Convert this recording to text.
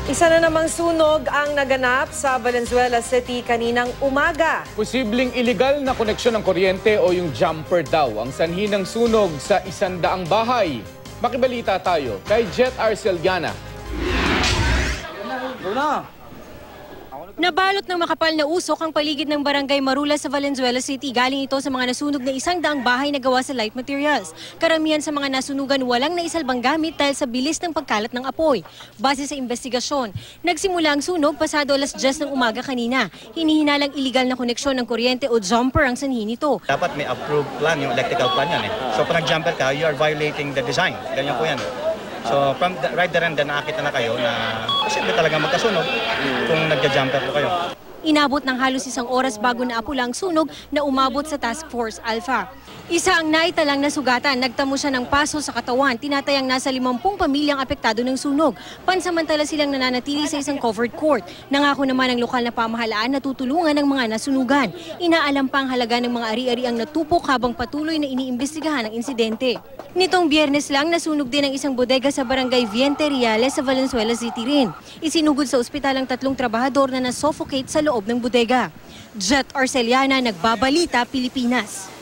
Isa na namang sunog ang naganap sa Valenzuela City kaninang umaga. Posibleng iligal na koneksyon ng kuryente o yung jumper daw ang sanhi ng sunog sa 100 bahay. Makibalita tayo kay Jet Arceliana. Nabalot ng makapal na usok ang paligid ng Barangay Marula sa Valenzuela City. Galing ito sa mga nasunog na 100 bahay na gawa sa light materials. Karamihan sa mga nasunugan walang naisalbang gamit dahil sa bilis ng pagkalat ng apoy. Base sa investigasyon, nagsimula ang sunog pasado alas 10 ng umaga kanina. Hinihinalang iligal na koneksyon ng kuryente o jumper ang sanhi nito. Dapat may approved plan, yung electrical plan yan eh. So pag nag-jumper ka, you are violating the design. Ganyan po yan. So from right there and then nakakita na kayo na posible talaga magkasunog kung nagja-jumper po kayo. Inabot ng halos 1 oras bago naapula ang sunog na umabot sa Task Force Alpha. Isa ang naitalang nasugatan, nagtamo siya ng paso sa katawan, tinatayang nasa 50 pamilyang apektado ng sunog. Pansamantala silang nananatili sa isang covered court. Nangako naman ang lokal na pamahalaan na tutulungan ng mga nasunugan. Inaalam pa ang halaga ng mga ari-ariang natupok habang patuloy na iniimbestigahan ang insidente. Nitong Biyernes lang, nasunog din ang isang bodega sa barangay Viente Reales sa Valenzuela City rin. Isinugod sa ospital ang 3 trabahador na nasuffocate sa loob ng bodega. Jet Arceliana, Nagbabalita, Pilipinas.